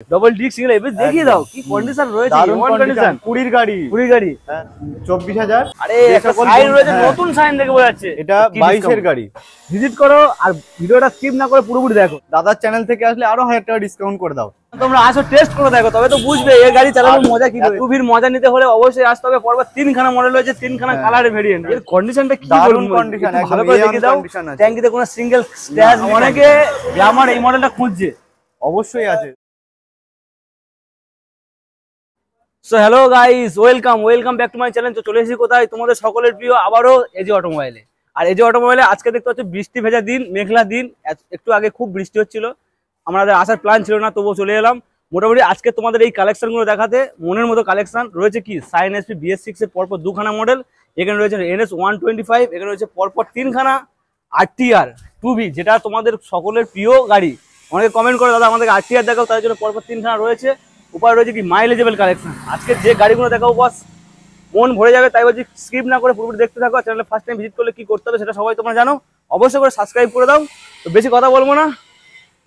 Double disc single ABS দেখিয়ে দাও কি কন্ডিশন রয়েছে। দারুণ কন্ডিশন, 20 গাড়ি 24,000। আরে একটা সাইন রয়েছে, নতুন সাইন দেখে বোঝা যাচ্ছে এটা 22 এর গাড়ি। ভিজিট করো আর ভিডিওটা স্কিপ না করে পুরোপুরি দেখো। দাদার চ্যানেল থেকে আসলে আরো 1000 টাকা ডিসকাউন্ট করে দাও। তোমরা আসো টেস্ট করে দেখো, তবে তো বুঝবে এই গাড়ি চালানোর মজা কি। টুভির মজা নিতে হলে অবশ্যই আসতে হবে। পরপর 3খানা মডেল রয়েছে, 3খানা কালারের ভেরিয়েন্ট। এর কন্ডিশনটা কি দারুণ কন্ডিশন, ভালো করে দেখিয়ে দাও। ট্যাঙ্কিতে কোনো সিঙ্গেল স্ক্র্যাচ, অনেকে গ্ল্যামার এই মডেলটা খুঁজছে, অবশ্যই আছে। So hello guys, welcome back to my channel. তো চলে এসেছি কোথায়, তোমাদের সকলের প্রিয় আবারও এজি অটোমোবাইলে। আর এজি অটোমোবাইলে আজকে দেখতে হচ্ছে বৃষ্টি ভেজা দিন, মেঘলা দিন। একটু আগে খুব বৃষ্টি হচ্ছিল, আমাদের আসার প্ল্যান ছিল না, তবুও চলে এলাম। মোটামুটি আজকে তোমাদের এই কালেকশনগুলো দেখাতে, মনের মতো কালেকশন রয়েছে। কি সাইন এসপি BS6 এর পরপর 2খানা মডেল, এখানে রয়েছে NS 125, এখানে রয়েছে পরপর 3খানা RTR 2B, যেটা তোমাদের সকলের প্রিয় গাড়ি। অনেকে কমেন্ট করে দাদা আমাদেরকে RTR দেখাও, তার জন্য পরপর 3খানা রয়েছে। উপরে রয়েছে কি মাইলেজেবল কালেকশন। আজকে যে গাড়িগুলো দেখাবো বস মন ভরে যাবে, তাই বলছি স্কিপ না করে পুরোপুরি দেখতে থাকো। চ্যানেলে ফার্স্ট টাইম ভিজিট করলে কি করতে হবে সেটা সবাই তোমরা জানো, অবশ্যই করে সাবস্ক্রাইব করে দাও। তো বেশি কথা বলবো না,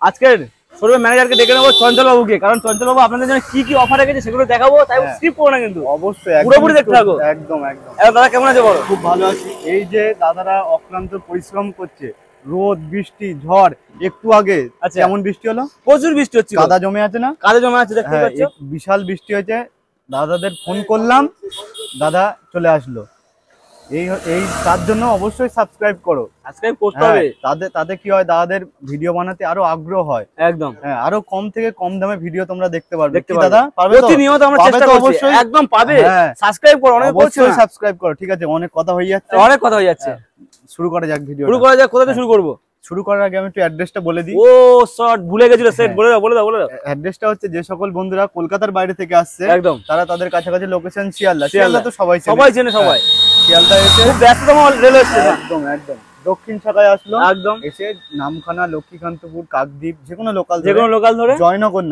আজকের শোরুমের ম্যানেজারকে ডেকে নেবো, চঞ্চল বাবুকে। কারণ চঞ্চল বাবু আপনাদের জন্য কি কি অফার রেখেছে সেগুলো দেখাবো, তাই স্কিপ করো না কিন্তু, অবশ্যই পুরোপুরি দেখতে থাকো। একদম একদম। দাদা কেমন আছে বলো? খুব ভালো আছি। এই যে দাদারা অক্লান্ত পরিশ্রম করছে, রোদ বৃষ্টি ঝড়, একটু আগে কেমন বৃষ্টি হলো, প্রচুর বৃষ্টি হচ্ছে, কাদা জমে আছে না, কাদা জমে আছে দেখতে পাচ্ছ, বিশাল বৃষ্টি হয়েছে। দাদাদের ফোন করলাম, দাদা চলে আসলো। এই তার জন্য অবশ্যই সাবস্ক্রাইব করো, সাবস্ক্রাইব করতে হবে। তাদের কি হয়, দাদাদের ভিডিও বানাতে আরো আগ্রহ হয়। একদম আরো কম থেকে কম দামে ভিডিও তোমরা দেখতে পারবে। দাদা পারবে তো? প্রতিনিয়ত আমরা চেষ্টা করছি, অবশ্যই একদম পাবে। সাবস্ক্রাইব করো, অনেক অবশ্যই সাবস্ক্রাইব করো। ঠিক আছে, অনেক কথা হয়ে যাচ্ছে, শুরু করা যাক ভিডিও। শুরু করা যাক, কোথা থেকে শুরু করব? শুরু করার আগে আমি একটু অ্যাড্রেসটা বলে দিই। ও শর্ট ভুলে গেছিল, সেট বলে দাও। অ্যাড্রেসটা হচ্ছে, যে সকল বন্ধুরা কলকাতার বাইরে থেকে আসছে একদম, তারা তাদের কাছাকাছি লোকেশন শিয়ালদা তো সবাই চেনে। শিয়ালদা এসে খুব ব্যস্ততম রেলওয়ে স্টেশন, একদম দক্ষিণ শাখায় আসলো, একদম এসে নামখানা, লক্ষ্মীকান্তপুর, কাকদ্বীপ, যেকোনো লোকাল ধরে জয়নগর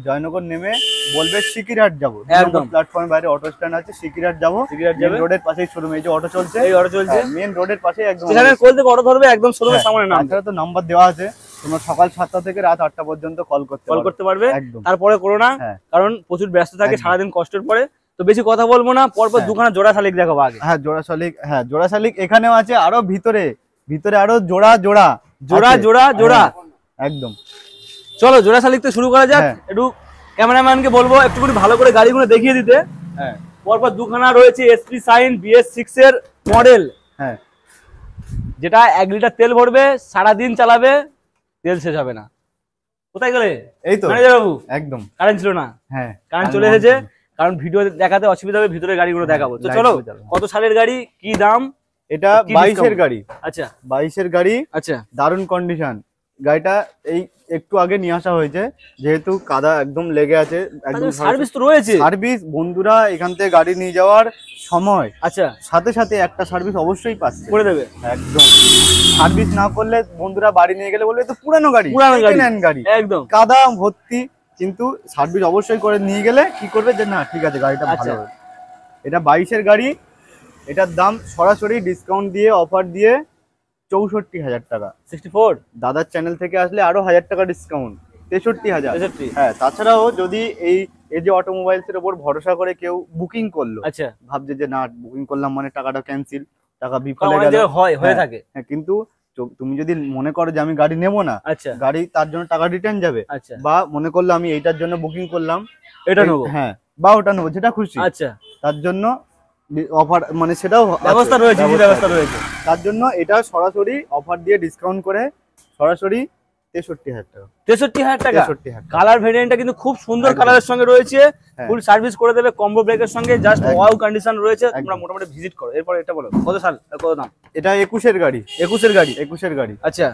জয়নগর নেমে বলবে সিকিরহাট যাবো। একদম প্ল্যাটফর্মের বাইরে অটো স্ট্যান্ড আছে, সিকিরহাট যাবো। রোডের পাশেই শোরুম, এই যে অটো চলছে, মেন রোডের পাশে একদম কোল থেকে অটো ধরবে, একদম শোরুমের সামনে নাম। তাছাড়া তো নাম্বার দেওয়া আছে, তোমরা সকাল 7টা থেকে রাত 8টা পর্যন্ত কল করতে পারবে। তারপরে করো না, কারণ প্রচুর ব্যস্ত থাকে সারাদিন কষ্টের পরে। তো বেশি কথা বলবো না, পরপর 2খানা জোড়া শালিক দেখাবো আগে। জোড়া শালিক এখানেও আছে, আরো ভিতরে আরো জোড়া একদম। চলো জোড়া শালিক তো শুরু করা যাক। একটু ক্যামেরাম্যানকে বলবো একটু ভালো করে গাড়িগুলো দেখিয়ে দিতে। পরপর 2খানা রয়েছে SP সাইন BS6 এর মডেল, যেটা 1 লিটার তেল ভরবে, সারাদিন চালাবে, তেল শেষ হবে না। কোথায় গেলে? এই তো ম্যানেজার বাবু, একদম কারেন্ট ছিল না, কারেন্ট চলে এসেছে। কারণ ভিডিও দেখাতে অসুবিধা হবে, ভিতরের গাড়িগুলো দেখাবো। তো চলো, কত সালের গাড়ি, কি দাম? এটা 22 এর গাড়ি। আচ্ছা 22 এর গাড়ি। আচ্ছা, দারুণ কন্ডিশন। গাড়িটা এই একটু আগে নিয়ে আসা হয়েছে, যেহেতু কাদা একদম লেগে আছে। একদম সার্ভিস তো রয়েছে। সার্ভিস বন্ধুরা এখান থেকে গাড়ি নিয়ে যাওয়ার সময় সাথে সাথে একটা সার্ভিস অবশ্যই পাচ্ছে, করে দেবে। একদম সার্ভিস না করলে বন্ধুরা বাড়ি নিয়ে গেলে বলবে তো পুরানো গাড়ি একদম কাদা ভর্তি, কিন্তু সার্ভিস অবশ্যই করে নিয়ে গেলে কি করবে যে না ঠিক আছে গাড়িটা ভালো। এটা 22 এর গাড়ি। এটার দাম সরাসরি ডিসকাউন্ট দিয়ে, অফার দিয়ে 64,000 টাকা। 64। দাদার চ্যানেল থেকে আসলে আরো 1000 টাকা ডিসকাউন্ট, 63,000। তাছাড়াও যদি এই যে অটোমোবাইলস এর উপর ভরসা করে কেউ বুকিং করলো, ভাবছে যে না বুকিং করলাম মানে টাকাটা ক্যান্সেল, টাকা বিফলে গেল, হয়ে থাকে। কিন্তু তুমি যদি মনে করো যে আমি গাড়ি নেবো না, গাড়ি তার জন্য টাকা রিটার্ন যাবে, বা মনে করলো আমি এইটার জন্য বুকিং করলাম, এটা নেবো, বা ওটা নেবো, যেটা খুশি, তার জন্য অফার মানে সেটাও ব্যবস্থা রয়েছে। তার জন্য এটা সরাসরি অফার দিয়ে ডিসকাউন্ট করে সরাসরি 63,000 টাকা। 63,000 টাকা। কালার ভেরিয়েন্টটা কিন্তু খুব সুন্দর কালারের সঙ্গে রয়েছে, ফুল সার্ভিস করে দেবে কম্বো ব্রেকের সঙ্গে, জাস্ট ওয়াও কন্ডিশন রয়েছে। তোমরা মোটামুটি ভিজিট করো। এরপর এটা বলো কত সাল, কত দাম? এটা 21 এর গাড়ি। 21 এর গাড়ি। আচ্ছা,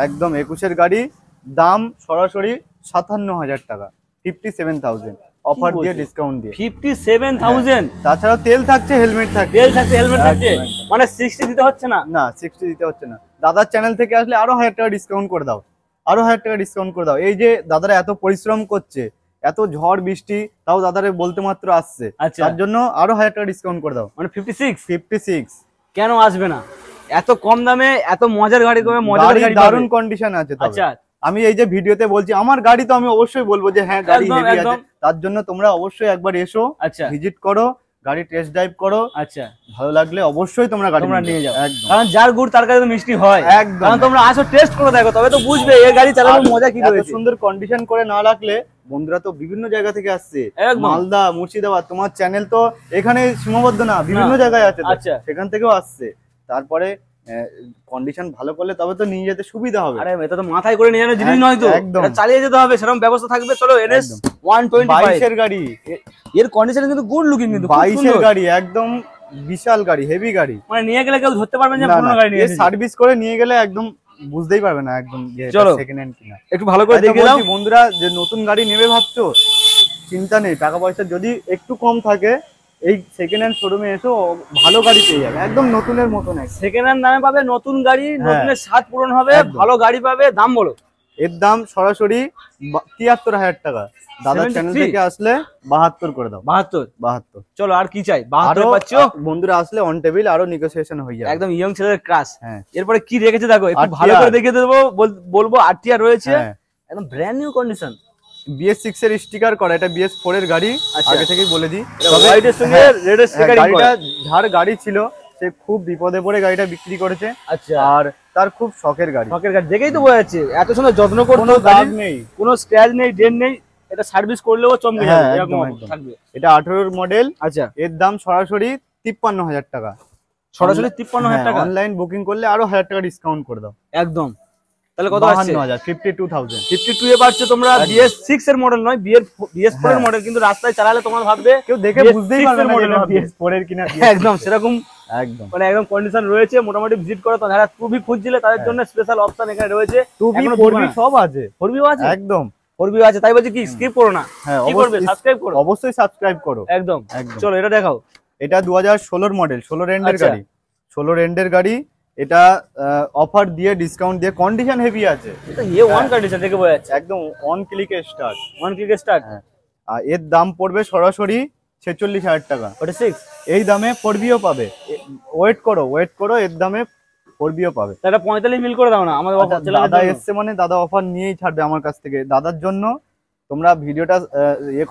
একদম 21 এর গাড়ি। দাম সরাসরি 57,000 টাকা, 57,000 অফার দিয়ে ডিসকাউন্ট দিয়ে 57,000। তাছাড়াও তেল থাকছে, হেলমেট থাকছে, মানে 60 দিতে হচ্ছে না। 60 দিতে হচ্ছে না। দাদার চ্যানেল থেকে আসলে আরো 1000 টাকা ডিসকাউন্ট করে দাও, এই যে দাদারা এত পরিশ্রম করছে, এত ঝড় বৃষ্টি, তাও দাদারে বলতে মাত্র আসছে, তার জন্য আরো 1000 টাকা ডিসকাউন্ট করে দাও। মানে 56। কেন আসবে না? এত কম দামে এত মজার গাড়ি, দারুণ কন্ডিশন আছে। আচ্ছা, আমি এই যে ভিডিওতে বলছি আমার গাড়ি, তো আমি অবশ্যই বলবো যে হ্যাঁ গাড়ি হেভি আছে। তার জন্য তোমরা অবশ্যই একবার এসো, ভিজিট করো, গাড়ি টেস্ট ড্রাইভ করো। আচ্ছা, ভালো লাগলে অবশ্যই তোমরা গাড়ি নিয়ে যাও। কারণ যার গুড় তার কাছে মিষ্টি হয়। একদম, কারণ তোমরা আসো টেস্ট করে দেখো, তবে তো বুঝবে এই গাড়ি চালানোর মজা কি রয়েছে। এত সুন্দর কন্ডিশন করে না রাখলে, বন্ধুরা তো বিভিন্ন জায়গা থেকে আসছে, মালদা, মুর্শিদাবাদ, তোমার চ্যানেল তো এখানে সীমাবদ্ধ না, বিভিন্ন জায়গায় আছে, সেখান থেকেও আসছে। তারপরে কন্ডিশন ভালো করলে তবে তো নিয়ে যেতে সুবিধা হবে। আরে এটা তো মাথায় করে নিয়ে যাওয়ার জিনিস নয় তো, এটা চালিয়ে যেতে হবে, সেরকম ব্যবস্থা থাকবে। চলো NS 125 এর গাড়ি, এর কন্ডিশন কিন্তু গুড লুকিং, কিন্তু 22 এর গাড়ি, একদম বিশাল গাড়ি, হেভি গাড়ি। মানে নিয়ে গেলে কেউ ধরতে পারবে না পুরনো গাড়ি নিয়ে, সার্ভিস করে নিয়ে গেলে একদম বুঝতেই পারবে না একদম সেকেন্ড হ্যান্ড কিনা। একটু ভালো করে দেখে নাও বন্ধুরা, যে নতুন গাড়ি নেবে ভাবছো, চিন্তা নেই, টাকা পয়সা যদি একটু কম থাকে এই সেকেন্ড হ্যান্ড শোরুমে এসো, ভালো গাড়ি পেয়ে যাবে, একদম নতুনের মতন। সেকেন্ড হ্যান্ড দামে পাবে নতুন গাড়ি, নতুনের স্বাদ পূরণ হবে, ভালো গাড়ি পাবে। দাম বলো। এর দাম সরাসরি 73,000 টাকা। দাদার চ্যানেল থেকে আসলে 72 করে দাও। 72। চলো আর কি চাই, 72 পাচ্ছো। বন্ধুরা আসলে অন টেবিল আরো নেগোসিয়েশন হয়ে যাবে, একদম ইয়ং ছেলের ক্রাশ। এরপরে কি রেখেছে দেখো, একটু ভালো করে দেখিয়ে দেবো, বলবো। RTR রয়েছে, একদম ব্র্যান্ড নিউ কন্ডিশন, BS6 এর স্টিকার করা। এটা BS4 এর গাড়ি, আগে থেকেই বলে দিই। হোয়াইটের সঙ্গে রেডের স্টিকারিং করা। গাড়িটা যার গাড়ি ছিল সে খুব বিপদে পড়ে গাড়িটা বিক্রি করেছে। আচ্ছা, আর তার খুব শখের গাড়ি। দেখেই তো বোঝা যাচ্ছে এত সুন্দর যত্ন করতে, কোনো দাগ নেই, কোনো স্ক্র্যাচ নেই, ডেন্ট নেই। এটা সার্ভিস করলেও চমকে যাবে, এরকম থাকবে। এটা 18 মডেল। আচ্ছা, এর দাম সরাসরি 53,000 টাকা। সরাসরি 53,000 টাকা। অনলাইন বুকিং করলে আরো 1000 টাকা ডিসকাউন্ট করে দাও। একদম, তাহলে কত আসছে? 52,000। 52 এ পাচ্ছ তোমরা। BS6 এর মডেল নয়, BS4 এর মডেল, কিন্তু রাস্তায় চালালে তোমরা ভাববে, কেউ দেখে বুঝতেই পারবে না এটা BS4 এর কিনা। একদম সেরকম, একদম মানে একদম কন্ডিশন রয়েছে। মোটামুটি ভিজিট করো তো, যারা টুবি খুঁজছিলে তাদের জন্য স্পেশাল অপশন এখানে রয়েছে। টুবি 4B সব আছে, 4B আছে, একদম 4B আছে। তাই বলছি কি স্কিপ করো না, কি করবে, সাবস্ক্রাইব করো, অবশ্যই সাবস্ক্রাইব করো। একদম। চলো এটা দেখাও। এটা 2016 এর মডেল, 16 রেন্ডের গাড়ি, 16 রেন্ডের গাড়ি। এটা অফার দিয়ে, ডিসকাউন্ট দিয়ে, কন্ডিশন হেভি আছে। এটা A1 কন্ডিশন দেখে বোঝা যাচ্ছে, একদম অন ক্লিকে স্টার্ট, অন ক্লিকে স্টার্ট। আর এর দাম পড়বে সরাসরি 46,000 টাকা। 46 এই দামে 4Bও পাবে। ওয়েট করো, এর দামে 4Bও পাবে। এটা 45 মিল করে দাও না আমাদের। দাদা এসছে মানে দাদা অফার নিয়েই ছাড়বে আমার কাছ থেকে। দাদার জন্য তোমরা ভিডিওটা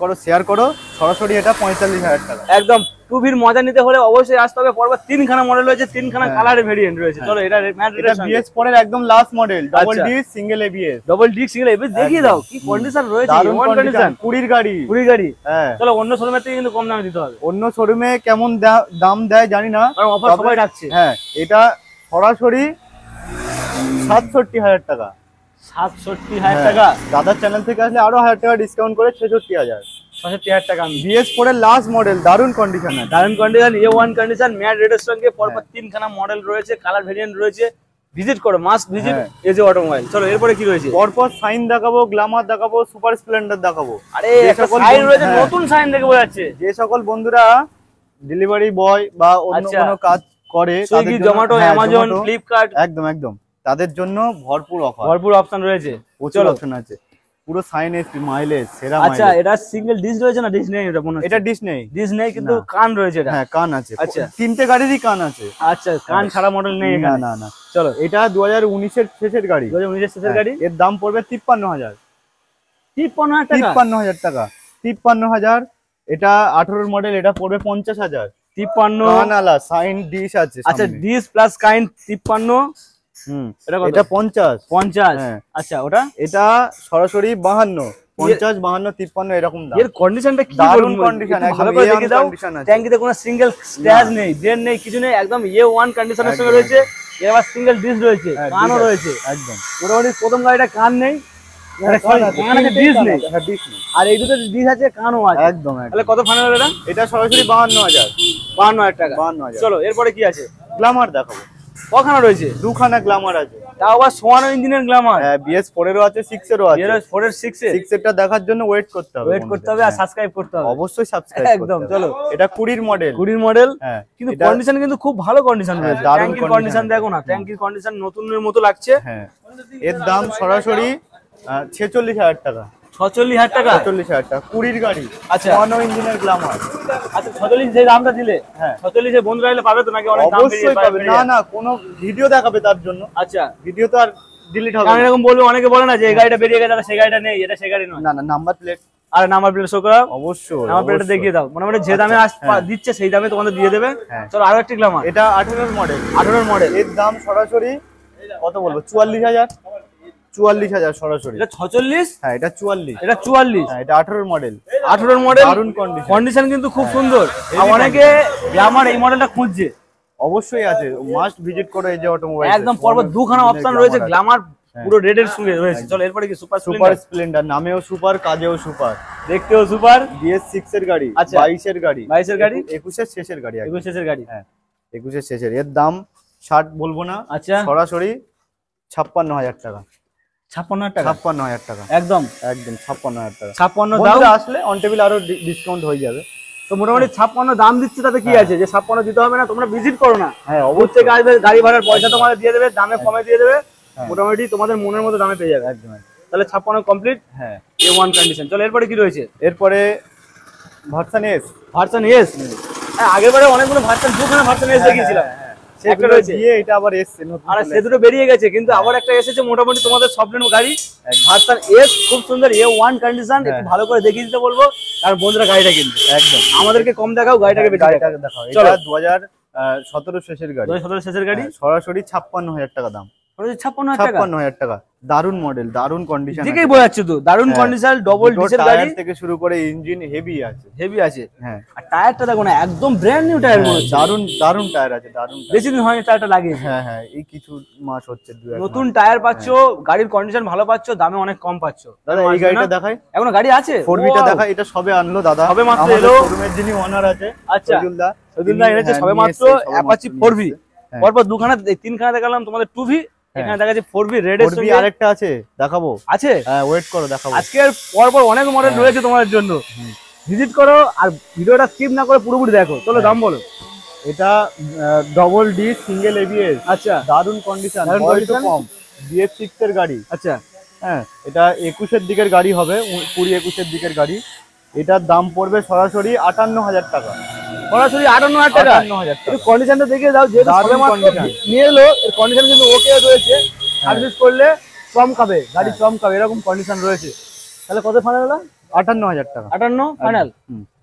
করো, শেয়ার করো, সরাসরি এটা 45,000 টাকা। একদম টুবির মজা নিতে হলে অবশ্যই আসতে হবে। পরপর 3খানা মডেল রয়েছে, 3খানা কালারের ভেরিয়েন্ট রয়েছে। চলো এটা BS4 এর একদম last model, double disc single ABS। Double disc single ABS দেখিয়ে দাও কি কন্ডিশন রয়েছে। দারুণ কন্ডিশন, 20 গাড়ি। হ্যাঁ, চলো অন্য শোরুমের থেকে কিন্তু কম দামে দিতে হবে। অন্য শোরুমে কেমন দাম দেয় জানি না, কারণ অফার সবাই রাখছে। হ্যাঁ, এটা সরাসরি 67,000 টাকা। 67,000 টাকা। দাদার চ্যানেল থেকে আসলে আরো 1000 টাকা ডিসকাউন্ট করে 66,000 টাকা। BS4 এর লাস্ট মডেল, দারুণ কন্ডিশন, A1 কন্ডিশন, ম্যাট রেডের সঙ্গে পরপর 3খানা মডেল রয়েছে, কালার ভেরিয়েন্ট রয়েছে। ভিজিট করো, মাস্ট ভিজিট এজে অটোমোবাইল। চলো এরপরে কি রয়েছে? পরপর সাইন দেখাবো, গ্ল্যামার দেখাবো, সুপার স্প্লেন্ডার দেখাবো। আরে একটা সাইন রয়েছে, নতুন সাইন দেখে বোঝা যাচ্ছে। যে সকল বন্ধুরা ডেলিভারি বয় বা অন্য কোনো কাজ করে, সুইগি, জোম্যাটো, অ্যামাজন, ফ্লিপকার্ট, একদম তাদের জন্য ভরপুর অপশন রয়েছে, প্রচুর অপশন আছে। পুরো সাইন এসপি, মাইলেজ সেরা। আচ্ছা, এটা সিঙ্গেল ডিশ রয়েছে না? ডিশ নেই, এটা ডিশ নেই, কিন্তু কান রয়েছে। এটা হ্যাঁ, কান আছে। আচ্ছা, তিনটে গাড়িরই কান আছে। আচ্ছা, কান ছাড়া মডেল নেই এখানে? না। চলো, এটা 2019 এর শেষের গাড়ি। 2019 এর শেষের গাড়ি। এর দাম পড়বে 53,000। 53,000 টাকা। 53,000। এটা 18 মডেল, এটা পড়বে 50,000। 53 কান আলা, সাইন ডিশ আছে। আচ্ছা, ডিশ প্লাস কাইন 53। এটা 50। আচ্ছা, ওটা এটা সরাসরি 52, 50, 52, 53 এরকম দাম। এর কন্ডিশনটা কি? দারুণ কন্ডিশন, ভালো করে দেখে দাও। ট্যাঙ্কিতে কোনো সিঙ্গেল স্ক্র্যাচ নেই, ডেন্ট নেই, কিছু নেই, একদম A1 কন্ডিশনের সঙ্গে রয়েছে। এর আবার সিঙ্গেল ডিশ রয়েছে, কানও রয়েছে। একদম মোটামুটি প্রথম গাড়িটা কান নেই, আর এই দুটো ডিশ আছে, কানও আছে। একদম। তাহলে কত ফাইনাল এটা? এটা সরাসরি 52,000। 52,000 টাকা। চলো এরপরে কি আছে? গ্ল্যামার দেখাবো। কখানা রয়েছে? 2খানা গ্ল্যামার আছে। তাও আবার সোয়ানো ইঞ্জিনের গ্ল্যামার। হ্যাঁ, BS4 এরও আছে, 6 এরও আছে। BS4 এর 6 এরটা দেখার জন্য ওয়েট করতে হবে, আর সাবস্ক্রাইব করতে হবে। অবশ্যই সাবস্ক্রাইব একদম। চলো, এটা 20 মডেল। হ্যাঁ, কিন্তু কন্ডিশন কিন্তু খুব ভালো কন্ডিশন রয়েছে। ট্যাঙ্কির কন্ডিশন দেখো না, ট্যাঙ্কির কন্ডিশন নতুনের মতো লাগছে। হ্যাঁ, এর দাম সরাসরি 46,000 টাকা। 46,000 টাকা। 46,000 টাকা, 20 গাড়ি। আচ্ছা, সোয়ানো ইঞ্জিনের গ্ল্যামার। আচ্ছা, 46 যে দামটা দিলে, 46 এ বন্ধুরা এলে পাবে তো নাকি? অনেক দাম অবশ্যই পাবে। না, কোনো ভিডিও দেখাবে তার জন্য। আচ্ছা, ভিডিও তো আর ডিলিট হবে কারণ এরকম বলবে, অনেকে বলে না যে এই গাড়িটা বেরিয়ে গেছে, সেই গাড়িটা নেই, এটা সেই গাড়ি নয়। না না, নাম্বার প্লেট, আরে নাম্বার প্লেট শো করো অবশ্যই, নাম্বার প্লেটটা দেখিয়ে দাও, মানে যে দামে দিচ্ছে সেই দামে তোমাদের দিয়ে দেবে। চলো আরো একটা গ্ল্যামার, এটা 18 মডেল, 18 মডেল। এর দাম সরাসরি কত বলবো, 44,000, 44,000 সরাসরি। এটা 46, হ্যাঁ এটা 44, এটা 44, হ্যাঁ এটা 18 মডেল, 18 মডেল, দারুণ কন্ডিশন, কন্ডিশন কিন্তু খুব সুন্দর। আর অনেকে গ্ল্যামার এই মডেলটা খুঁজছে, অবশ্যই আছে, মাস্ট ভিজিট করো এই যে অটোমোবাইল। একদম পরপর দুখানা অপশন রয়েছে, গ্ল্যামার পুরো রেডের সঙ্গে রয়েছে। চলো এরপরে কি সুপার স্প্লেন্ডার, নামেও সুপার, কাজেও সুপার, দেখতেও সুপার, BS6 এর গাড়ি, আচ্ছা 22 এর গাড়ি, 22 এর গাড়ি, 21 এর শেষের গাড়ি, 21 এর গাড়ি, হ্যাঁ 21 এর শেষের। এর দাম 60 বলবো না, আচ্ছা সরাসরি 56,000 টাকা, 56,000 টাকা, 56,000 টাকা, একদম একদম 56,000 টাকা। 56 দাম আসলে অন টেবিল আরো ডিসকাউন্ট হয়ে যাবে। তো মোটামুটি 56 দাম দিচ্ছে, তাতে কি আছে যে 56 দিতে হবে না? তোমরা ভিজিট করো না, হ্যাঁ অবশ্যই গাড়ি ভাড়ার পয়সা তোমাদের দিয়ে দেবে, দামে কমে দিয়ে দেবে, মোটামুটি তোমাদের মনের মতো দামে পেয়ে যাবে। একদম। তাহলে 56 কমপ্লিট, হ্যাঁ A1 কন্ডিশন। চলো এরপরে কি রয়েছে? এরপরে ভার্সন এস, ভার্সন এস, আগের বারে অনেকগুলো ভার্সন, দুখানা ভার্সন এস দেখিয়েছিলাম, একটা রয়েছে, এটা আবার এসছে নতুন, আর সে দুটো বেরিয়ে গেছে, কিন্তু আবার একটা এসেছে মোটামুটি তোমাদের স্বপ্নের গাড়ি, ভার্সন এস, খুব সুন্দর A1 কন্ডিশন। একটু ভালো করে দেখিয়ে দিতে বলবো, কারণ বন্ধুরা গাড়িটা কিন্তু একদম আমাদেরকে কম দেখাও, গাড়িটাকে বেশি দেখাও। এটা 2017 শেষের গাড়ি, 2017 শেষের গাড়ি, সরাসরি 56,000 টাকা দাম, 56,000 টাকা। দারুন মডেল, দারুন কন্ডিশন, ঠিকই বোঝাচ্ছ তো, দারুন কন্ডিশন, ডবল ডিসেল গাড়ি থেকে শুরু করে ইঞ্জিন হেভি আছে, হেভি আছে। হ্যাঁ আর টায়ারটা দেখো না, একদম ব্র্যান্ড নিউ টায়ার মনে হচ্ছে, দারুন দারুন টায়ার আছে, দারুন। বেশি দিন হয়নি টায়ারটা লাগিয়ে, হ্যাঁ হ্যাঁ এই কিছু মাস হচ্ছে, নতুন টায়ার পাচ্ছো, গাড়ির কন্ডিশন ভালো পাচ্ছো, দামে অনেক কম পাচ্ছো। দাদা এই গাড়িটা দেখাই, এখনো গাড়ি আছে, 4B-টা দেখাই, এটা সবে আনলো দাদা, সবে মাত্র এলো, শোরুমের যিনি ওনার আছে, আচ্ছা সৈদুলদা এনেছে সবে মাত্র অ্যাপাচি 4V, পরপর দুখানা তিনখানা দেখালাম তোমাদের 2V, এখানে দেখা যাচ্ছে 4V রেড এর সঙ্গে আরেকটা আছে, দেখাবো, আছে, হ্যাঁ ওয়েট করো দেখাবো। আজকে পরপর অনেক মডেল রয়েছে তোমাদের জন্য, ভিজিট করো আর ভিডিওটা স্কিপ না করে পুরোপুরি দেখো। চলো দাম বলো। এটা ডবল ডি সিঙ্গেল ABS, আচ্ছা দারুন কন্ডিশন, কম, BS6 এর গাড়ি, আচ্ছা হ্যাঁ এটা 21 এর দিকের গাড়ি হবে, 20-21 এর দিকের গাড়ি। এটার দাম পড়বে সরাসরি 58,000 টাকা, সরাসরি 58,000 টাকা। 58,000 টাকা। একটু কন্ডিশনটা দেখিয়ে দাও, যেহেতু সবে মাত্র নিয়ে এলো, এর কন্ডিশন কিন্তু ওকে রয়েছে, সার্ভিস করলে চমকাবে, গাড়ি চমকাবে, এরকম কন্ডিশন রয়েছে। তাহলে কত ফাইনাল হলো? 58,000 টাকা, 58 ফাইনাল।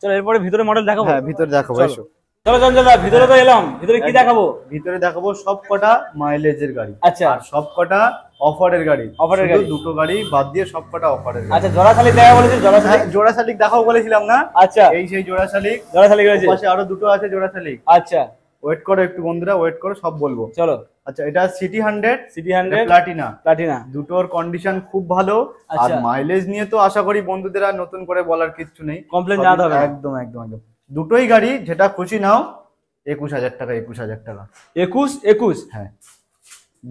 চলো এরপরে ভিতরে মডেল দেখাবো, হ্যাঁ ভিতরে দেখাবো, এসো। চলো চঞ্চলদা ভিতরে তো এলাম, ভিতরে কি দেখাবো? ভিতরে দেখাবো সবকটা মাইলেজের গাড়ি, আচ্ছা, আর সবকটা অফারের গাড়ি, অফারের গাড়ি, দুটো গাড়ি বাদ দিয়ে সবকটা অফারের গাড়ি। আচ্ছা জোড়া শালিক দেখা বলেছি, জোড়া শালিক, জোড়া শালিক দেখাও বলেছিলাম না, আচ্ছা এই সেই জোড়া শালিক, জোড়া শালিক রয়েছে, পাশে আরো দুটো আছে জোড়া শালিক। আচ্ছা ওয়েট করো একটু বন্ধুরা, ওয়েট করো, সব বলবো। চলো। আচ্ছা এটা সিটি 100, প্লাটিনা, দুটোর কন্ডিশন খুব ভালো, আর মাইলেজ নিয়ে তো আশা করি বন্ধুদের আর নতুন করে বলার কিছু নেই, কমপ্লেন জানাতে হবে, একদম একদম একদম। দুটোই গাড়ি যেটা খুশি নাও, 21,000 টাকা, 21,000 টাকা, 21, হ্যাঁ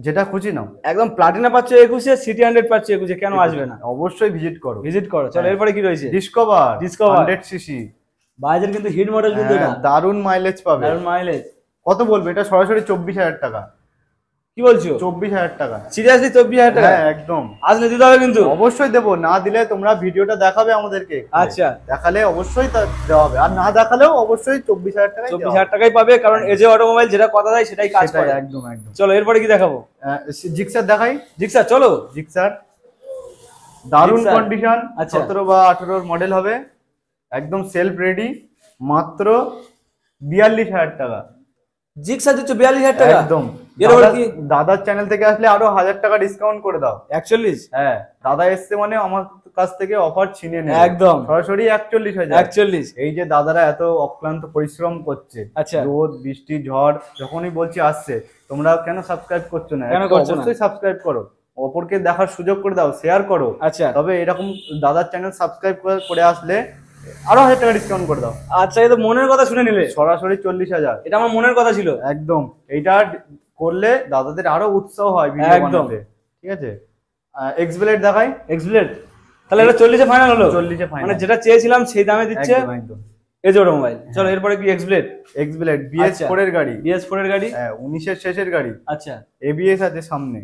যেটা খুশি নাও, একদম প্লাটিনা পাচ্ছ 21 এ, সিটি 100 পাচ্ছ 21 এ, কেন আসবে না? অবশ্যই ভিজিট করো, ভিজিট করো। চলো এরপরে কি রয়েছে? ডিসকভার 100cc, বাজার কিন্তু হিট মডেল, কিন্তু এটা দারুন মাইলেজ পাবে, দারুন মাইলেজ। কত বলবে? এটা সরাসরি 24,000 টাকা। কি বলছো? 24,000 টাকা, সিরিয়াসলি 24,000 টাকা? হ্যাঁ একদম, আসলে দিতে হবে কিন্তু, অবশ্যই দেবো, না দিলে তোমরা ভিডিওটা দেখাবে আমাদেরকে, আচ্ছা দেখালে অবশ্যই দেওয়া হবে, আর না দেখালেও অবশ্যই 24,000 টাকা, 24,000 টাকাই পাবে, কারণ এজে অটোমোবাইল যেটা কথা দেয় সেটাই কাজ করে, একদম একদম। চলো এরপরে কি দেখাবো? জিক্সার দেখাই, জিক্সার চলো। জিক্সার দারুন কন্ডিশন, আচ্ছা 17 বা 18 মডেল হবে, একদম সেলফ রেডি, মাত্র 42,000 টাকা। জিক্সার দিচ্ছ 42,000 টাকা? একদম। দাদার চ্যানেল থেকে আসলে আরো 1,000 টাকা ডিসকাউন্ট করে দাও। 41? হ্যাঁ দাদা এসছে মানে আমার কাছ থেকে অফার ছিনিয়ে নেবে, একদম সরাসরি 41,000। 41? এই যে দাদারা এত অক্লান্ত পরিশ্রম করছে, আচ্ছা রোদ বৃষ্টি ঝড় যখনই বলছি আসছে, তোমরা কেন সাবস্ক্রাইব করছো না? অবশ্যই সাবস্ক্রাইব করো, অপরকে দেখার সুযোগ করে দাও, শেয়ার করো। আচ্ছা তবে এরকম দাদার চ্যানেল সাবস্ক্রাইব করে আসলে আরো 1,000 টাকা ডিসকাউন্ট করে দাও। আচ্ছা এই তো মনের কথা শুনে নিলে, সরাসরি 40,000, এটা আমার মনের কথা ছিল একদম। এইটা করলে দাদাদের আরো উৎসাহ হয় ভিডিও বানাতে, ঠিক আছে? এক্সব্লেড দেখাই, এক্সব্লেড তাহলে এটা 40 এ ফাইনাল হলো? 40 এ ফাইনাল, মানে যেটা চেয়েছিলাম সেই দামে দিচ্ছে, একদম। এজে অটোমোবাইল। চলো এরপরে কি? এক্সব্লেড BS4 এর গাড়ি, BS4 এর গাড়ি, হ্যাঁ 19 এর শেষের গাড়ি। আচ্ছা ABS আছে সামনে,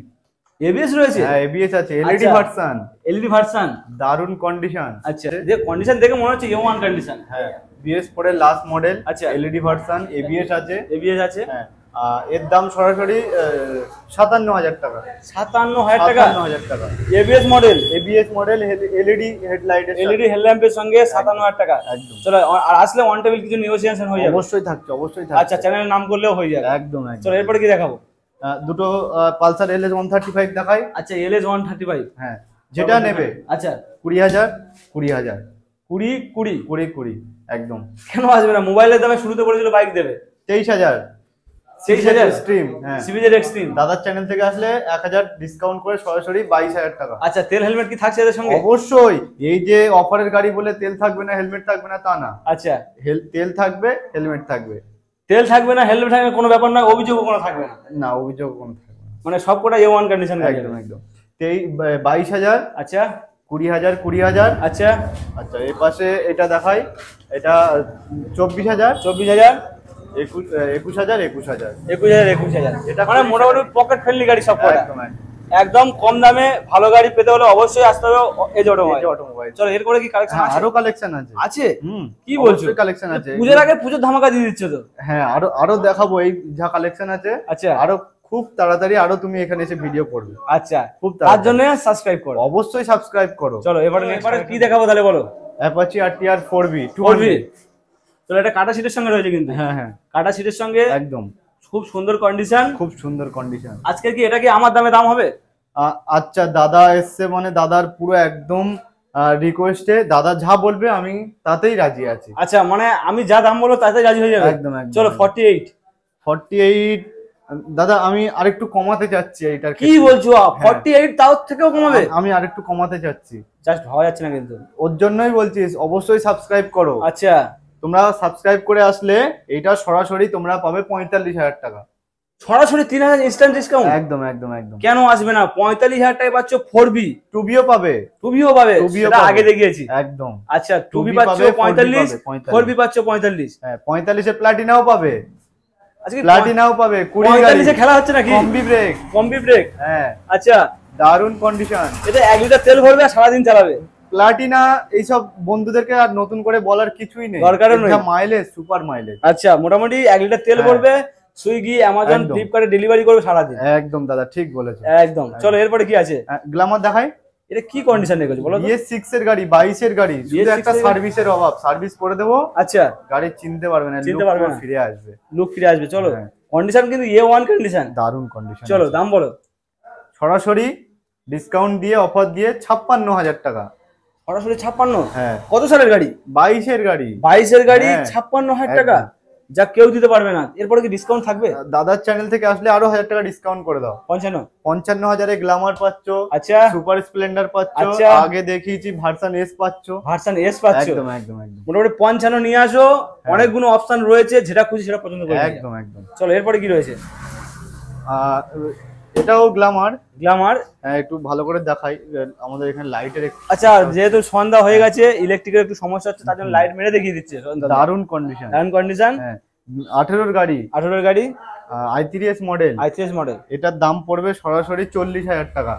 ABS রয়েছে? হ্যাঁ ABS আছে, LED ভার্সন, LED ভার্সন, দারুন কন্ডিশন। আচ্ছা যে কন্ডিশন দেখে মনে হচ্ছে A1 কন্ডিশন। হ্যাঁ BS4 এর লাস্ট মডেল, আচ্ছা LED ভার্সন, ABS আছে, ABS আছে, হ্যাঁ। এর দাম সরাসরি 57,000 টাকা। 57,000 টাকা? 57,000 টাকা। ABS model, LED headlight, LED হেডল্যাম্পের সঙ্গে 57,000 টাকা। চলো, আর আসলে ওয়ান টেবিল কিছু নেগোসিয়েশন হয়ে যাবে? অবশ্যই থাকছে, অবশ্যই থাকছে। আচ্ছা, চ্যানেলের নাম করলেও হয়ে যাবে। একদম। চলো, এরপরে কি দেখাবো? দুটো পালসার এলএস 135 দেখাই। আচ্ছা, এলএস 135, হ্যাঁ, যেটা নেবে। আচ্ছা, 20,000 20 একদম। কেন আসবে না? মোবাইলের দামে শুরুতে বলেছিল বাইক দেবে। 23,000 এক্সট্রিম। হ্যাঁ, সিবিজেড এক্সট্রিম। দাদার চ্যানেল থেকে আসলে 1,000 ডিসকাউন্ট করে সরাসরি 22,000 টাকা। আচ্ছা, তেল হেলমেট কি থাকছে এর সঙ্গে? অবশ্যই। এই যে অফারের গাড়ি বলে তেল থাকবে না হেলমেট থাকবে না তা না। আচ্ছা, তেল থাকবে হেলমেট থাকবে। তেল থাকবে না হেলমেট থাকবে কোনো ব্যাপার না, অভিযোগও কোনো থাকবে না? না, অভিযোগ কোনো থাকবে না, মানে সবকটা A1 কন্ডিশন। একদম। 22,000। আচ্ছা, 20,000। আচ্ছা, এই পাশে এটা দেখাই, এটা 24,000। 21,000। এটা মানে মোটামুটি পকেট ফ্রেন্ডলি গাড়ি সবকটা। একদম কম দামে ভালো গাড়ি পেতে হলে অবশ্যই আসতে হবে এজি অটোমোবাইল। চলো, এরপরে কি কালেকশন আছে? আরো কালেকশন আছে। কি বলছো? কালেকশন আছে। পূজার আগে পুজোর ধামাকা দিয়ে দিচ্ছ তো? হ্যাঁ, আরো দেখাবো। এই যা কালেকশন আছে, আচ্ছা, আরো খুব তাড়াতাড়ি আরো তুমি এখানে এসে ভিডিও করবে। আচ্ছা, খুব তার জন্য সাবস্ক্রাইব করো। অবশ্যই সাবস্ক্রাইব করো। চলো, এবারে কি দেখাবো তাহলে বলো? Apache RTR 4B। চলো, এটা কাটা সিটের সঙ্গে রয়েছে কিন্তু। হ্যাঁ, কাটা সিটের সঙ্গে একদম। খুব সুন্দর কন্ডিশন, আজকে কি এটা কি আমার দাম হবে? আচ্ছা, দাদা এসছে মানে দাদার পুরো একদম রিকোয়েস্টে দাদা যা বলবে আমি তাতেই রাজি আছি। আচ্ছা, মানে আমি যা দাম বলবো তাতেই রাজি হয়ে যাবে? একদম। চলো, 48। দাদা আমি আরেকটু কমাতে চাচ্ছি। এইটার কি বলছো? 48 তাও থেকেও কমাবে? আমি আরেকটু কমাতে চাচ্ছি। জাস্ট হওয়া যাচ্ছে না কিন্তু। ওর জন্যই বলছি অবশ্যই সাবস্ক্রাইব করো। আচ্ছা, তোমরা সাবস্ক্রাইব করে আসলে এইটা সরাসরি তোমরা পাবে 45,000 টাকা। সরাসরি 3,000 ইনস্ট্যান্ট ডিসকাউন্ট? একদম। কেন আসবে না? 45,000 টাকায় পাচ্ছ 4B। 2Bও পাবে। সেটা আগে দেখিয়েছি। একদম। আচ্ছা, 2B পাচ্ছ 45, 4B পাচ্ছ 45। হ্যাঁ, 45 এ প্লাটিনাও পাবে। আজকে প্লাটিনাও পাবে। 45 এ খেলা হচ্ছে নাকি? Combi break. হ্যাঁ, আচ্ছা, দারুণ কন্ডিশন। এটা 1 লিটার তেল ভরবে আর সারা দিন চালাবে। প্লাটিনা এইসব বন্ধুদেরকে আর নতুন করে বলার কিছুই নেই, দরকারও নেই। Mileage, super mileage. আচ্ছা, মোটামুটি 1 লিটার তেল ভরবে, সুইগি, অ্যামাজন, ফ্লিপকার্টে ডেলিভারি করবে সারা দিন। একদম দাদা, ঠিক বলেছো। একদম। চলো, এরপরে কি আছে? গ্ল্যামার দেখাই। এটা কি কন্ডিশন রেখেছো বলো? ES6 এর গাড়ি, 22 এর গাড়ি, শুধু একটা সার্ভিসের অভাব। সার্ভিস করে দেবো। আচ্ছা, গাড়ি চিনতে পারবে না, ফিরে আসবে, লুক ফিরে আসবে। চলো, কন্ডিশন কিন্তু A1 কন্ডিশন, দারুণ কন্ডিশন। চলো, দাম বলো? সরাসরি ডিসকাউন্ট দিয়ে, অফার দিয়ে 56,000 টাকা। সরাসরি 56? হ্যাঁ। কত সালের গাড়ি? 22 এর গাড়ি। 56,000 টাকা, যা কেউ দিতে পারবে না। এরপরে কি ডিসকাউন্ট থাকবে? দাদার চ্যানেল থেকে আসলে আরো 1,000 টাকা ডিসকাউন্ট করে দাও। 55,000 এ গ্ল্যামার পাচ্ছ। আচ্ছা, সুপার স্প্লেন্ডার পাচ্ছ। আগে দেখিয়েছি ভার্সন S পাচ্ছ। একদম। মোটামুটি 55 নিয়ে আসো। অনেকগুলো অপশন রয়েছে, যেটা খুশি সেটা পছন্দ করবে। একদম। চলো, এরপরে কি রয়েছে? এটাও গ্ল্যামার। একটু ভালো করে দেখাই, আমাদের এখানে লাইটের। আচ্ছা, যেহেতু সন্ধ্যা হয়ে গেছে, ইলেকট্রিকের একটু সমস্যা হচ্ছে, তার জন্য লাইট মেরে দেখিয়ে দিচ্ছে। দারুণ কন্ডিশন। 18 এর গাড়ি। i3s model. এটার দাম পড়বে সরাসরি 40,000 টাকা।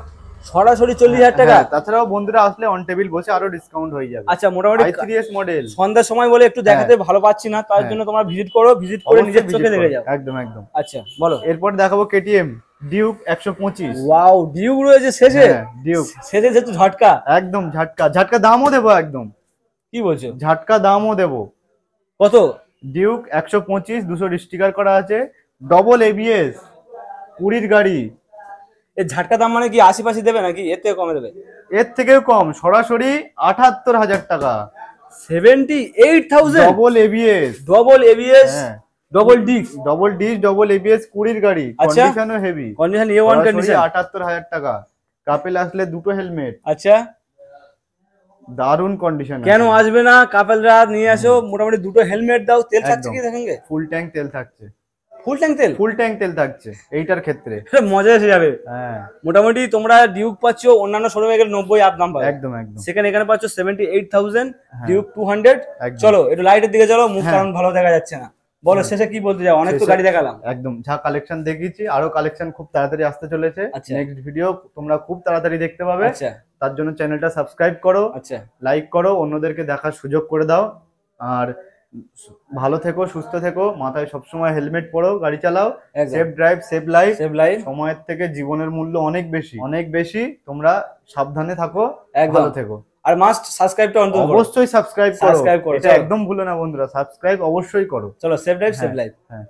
সরাসরি 40,000 টাকা? তাছাড়াও বন্ধুরা আসলে অন টেবিল বসে আরো ডিসকাউন্ট হয়ে যাবে। আচ্ছা, মোটামুটি i3s মডেল। সন্ধ্যার সময় বলে একটু দেখাতে ভালো পাচ্ছি না, তার জন্য তোমরা ভিজিট করে নিজের চোখে দেখে যাও। একদম। আচ্ছা, বলো। এরপর দেখাবো KTM ডিউক 125। ওয়াও, ডিউক রয়েছে শেষে? ডিউক শেষে যেহেতু ঝটকা। একদম ঝটকা দামও দেবো। একদম। কি বলছো? ঝটকা দামও দেবো। কত? ডিউক 125, 200 স্টিকার করা আছে, ডবল ABS, 20 গাড়ি। এর ঝটকা দাম মানে কি 80 দেবে নাকি এর থেকে কমে দেবে? এর থেকেও কম, সরাসরি 78,000 টাকা। 78,000? Double ABS। Double disc, double ABS, 20 গাড়ি। কন্ডিশনও হেভি। Condition A1 condition. 78,000 টাকা। কাপেল আসলে দুটো হেলমেট। আচ্ছা, দারুণ কন্ডিশন। কেন আসবে না? কাপেলরা নিয়ে আসো, মোটামুটি দুটো হেলমেট দাও। তেল থাকছে কি দেখেন? ফুল ট্যাঙ্ক তেল থাকছে। ফুল ট্যাঙ্ক তেল থাকছে এইটার ক্ষেত্রে। মজা এসে যাবে। হ্যাঁ, মোটামুটি তোমরা ডিউক পাচ্ছ, অন্যান্য শোরুমে গেলে 90 আপ দাম পাবে। একদম। এখানে পাচ্ছ 78,000, ডিউক 200। চলো, একটু লাইটের দিকে চলো, মুখ কারণ ভালো দেখা যাচ্ছে না। বলো, শেষে কি বলতে যাও? অনেক তো গাড়ি দেখালাম। একদম, যা কালেকশন দেখিয়েছি, আরো কালেকশন খুব তাড়াতাড়ি আসতে চলেছে। নেক্সট ভিডিও তোমরা খুব তাড়াতাড়ি দেখতে পাবে। তার জন্য চ্যানেলটা সাবস্ক্রাইব করো, লাইক করো, অন্যদেরকে দেখার সুযোগ করে দাও। আর ভালো থেকো, সুস্থ থেকো, মাথায় সবসময় হেলমেট পরো, গাড়ি চালাও, সেফ ড্রাইভ সেভ লাইফ। সময়ের থেকে জীবনের মূল্য অনেক বেশি, অনেক বেশি। তোমরা সাবধানে থাকো, ভালো থেকো। আর মাস্ট সাবস্ক্রাইবটা অবশ্যই সাবস্ক্রাইব করো, এটা একদম ভুলো না বন্ধুরা, সাবস্ক্রাইব অবশ্যই করো। চলো, সেভ ড্রাইভ সেভ লাইফ। হ্যাঁ।